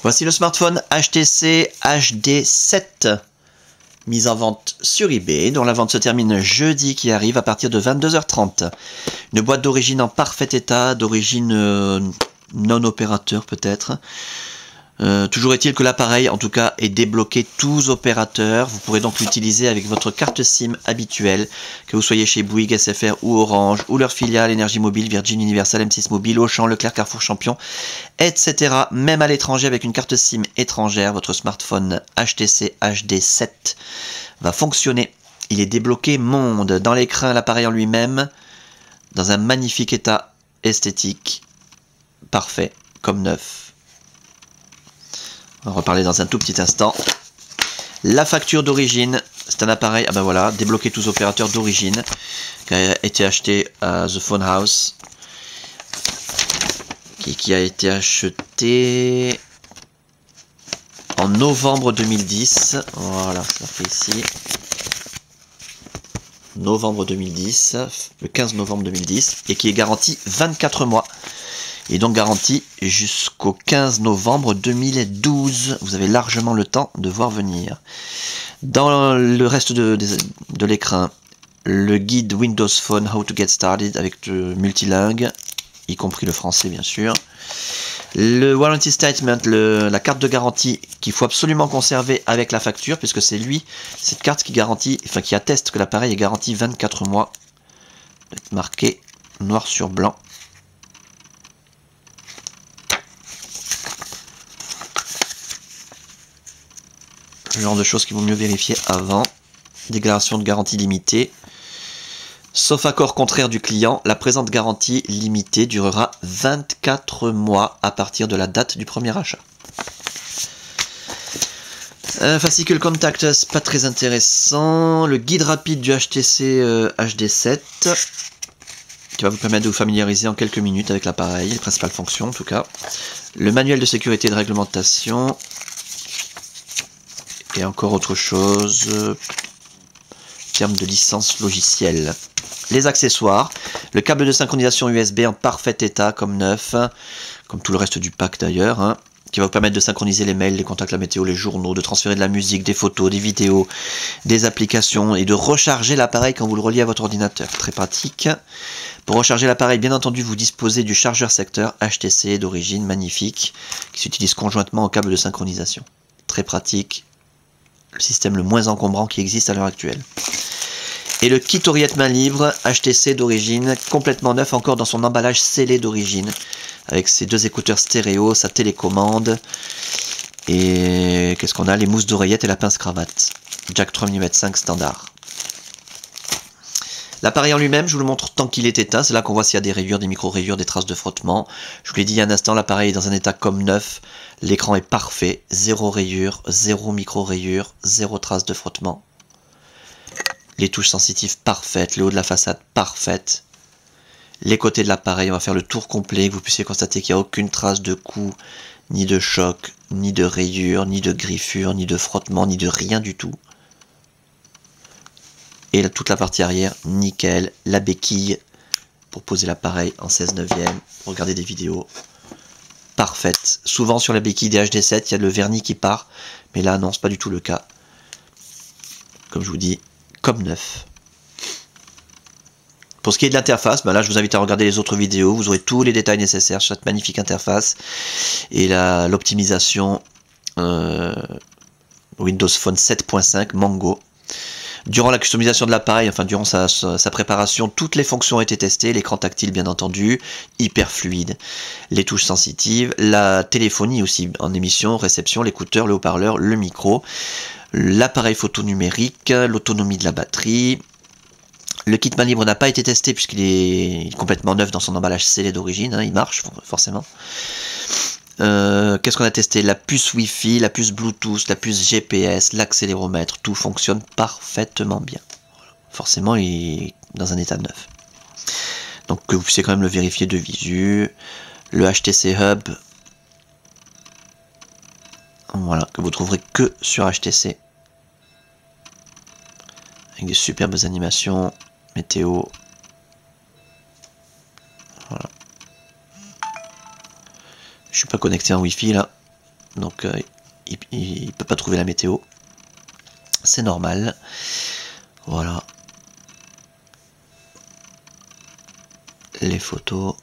Voici le smartphone HTC HD7, mis en vente sur eBay, dont la vente se termine jeudi qui arrive à partir de 22h30. Une boîte d'origine en parfait état, d'origine non opérateur peut-être. Toujours est-il que l'appareil, en tout cas, est débloqué tous opérateurs. Vous pourrez donc l'utiliser avec votre carte SIM habituelle, que vous soyez chez Bouygues, SFR ou Orange, ou leur filiale Énergie Mobile, Virgin, Universal, M6 Mobile, Auchan, Leclerc, Carrefour, Champion, etc. Même à l'étranger, avec une carte SIM étrangère, votre smartphone HTC HD7 va fonctionner. Il est débloqué monde. Dans l'écran, l'appareil en lui-même, dans un magnifique état esthétique, parfait, comme neuf. On va en reparler dans un tout petit instant. La facture d'origine, c'est un appareil, ah ben voilà, débloqué tous opérateurs d'origine, qui a été acheté à The Phone House, qui a été acheté en novembre 2010. Voilà, c'est marqué ici. Novembre 2010, le 15 novembre 2010, et qui est garanti 24 mois. Et donc garanti jusqu'au 15 novembre 2012. Vous avez largement le temps de voir venir. Dans le reste de l'écran, le guide Windows Phone How to Get Started avec le multilingue, y compris le français bien sûr. Le Warranty Statement, la carte de garantie qu'il faut absolument conserver avec la facture, puisque c'est cette carte qui garantit, enfin qui atteste que l'appareil est garanti 24 mois. Marqué noir sur blanc. Le genre de choses qu'il vaut mieux vérifier avant. Déclaration de garantie limitée. Sauf accord contraire du client, la présente garantie limitée durera 24 mois à partir de la date du premier achat. Fascicule Contact, pas très intéressant. Le guide rapide du HTC HD7, qui va vous permettre de vous familiariser en quelques minutes avec l'appareil, les principales fonctions en tout cas. Le manuel de sécurité et de réglementation. Et encore autre chose, en termes de licence logicielle. Les accessoires, le câble de synchronisation USB en parfait état, comme neuf, comme tout le reste du pack d'ailleurs, hein, qui va vous permettre de synchroniser les mails, les contacts, la météo, les journaux, de transférer de la musique, des photos, des vidéos, des applications, et de recharger l'appareil quand vous le reliez à votre ordinateur. Très pratique. Pour recharger l'appareil, bien entendu, vous disposez du chargeur secteur HTC d'origine magnifique, qui s'utilise conjointement au câble de synchronisation. Très pratique. Le système le moins encombrant qui existe à l'heure actuelle. Et le kit oreillette main libre HTC d'origine, complètement neuf encore dans son emballage scellé d'origine, avec ses deux écouteurs stéréo, sa télécommande, et qu'est-ce qu'on a? Les mousses d'oreillette et la pince cravate. Jack 3 mm 5 standard. L'appareil en lui-même, je vous le montre tant qu'il est éteint, c'est là qu'on voit s'il y a des rayures, des micro-rayures, des traces de frottement. Je vous l'ai dit il y a un instant, l'appareil est dans un état comme neuf, l'écran est parfait, zéro rayure, zéro micro-rayure, zéro trace de frottement. Les touches sensitives parfaites, le haut de la façade parfaite. Les côtés de l'appareil, on va faire le tour complet, que vous puissiez constater qu'il n'y a aucune trace de coup, ni de choc, ni de rayure, ni de griffure, ni de frottement, ni de rien du tout. Et toute la partie arrière, nickel. La béquille pour poser l'appareil en 16/9, pour regarder des vidéos. Parfaite. Souvent sur la béquille des HD7, il y a le vernis qui part. Mais là, non, c'est pas du tout le cas. Comme je vous dis, comme neuf. Pour ce qui est de l'interface, ben là, je vous invite à regarder les autres vidéos. Vous aurez tous les détails nécessaires sur cette magnifique interface. Et l'optimisation Windows Phone 7.5 Mango. Durant la customisation de l'appareil, enfin durant sa préparation, toutes les fonctions ont été testées, l'écran tactile bien entendu, hyper fluide, les touches sensitives, la téléphonie aussi en émission, réception, l'écouteur, le haut-parleur, le micro, l'appareil photo numérique, l'autonomie de la batterie. Le kit main libre n'a pas été testé puisqu'il est complètement neuf dans son emballage scellé d'origine, hein, il marche forcément. Qu'est-ce qu'on a testé? La puce Wi-Fi, la puce Bluetooth, la puce GPS, l'accéléromètre, tout fonctionne parfaitement bien. Voilà. Forcément, il est dans un état neuf. Donc que vous puissiez quand même le vérifier de visu. Le HTC Hub, voilà, que vous trouverez que sur HTC. Avec des superbes animations, météo. Voilà. Je suis pas connecté en Wi-Fi là. donc il ne peut pas trouver la météo. C'est normal. Voilà. Les photos.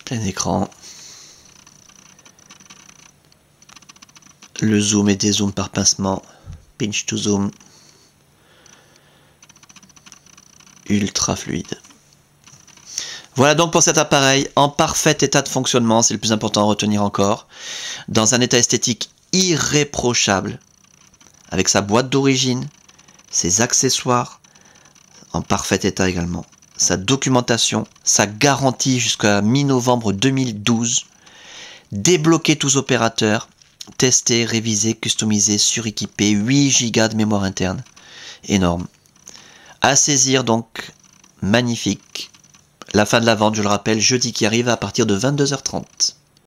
Plein écran. Le zoom et dézoom par pincement. Pinch to zoom. Ultra fluide. Voilà donc pour cet appareil en parfait état de fonctionnement, c'est le plus important à retenir encore. Dans un état esthétique irréprochable. Avec sa boîte d'origine, ses accessoires en parfait état également. Sa documentation, sa garantie jusqu'à mi-novembre 2012. Débloquer tous opérateurs. Tester, réviser, customiser, suréquiper, 8 Go de mémoire interne. Énorme. À saisir donc, magnifique. La fin de la vente, je le rappelle, jeudi qui arrive à partir de 22h30.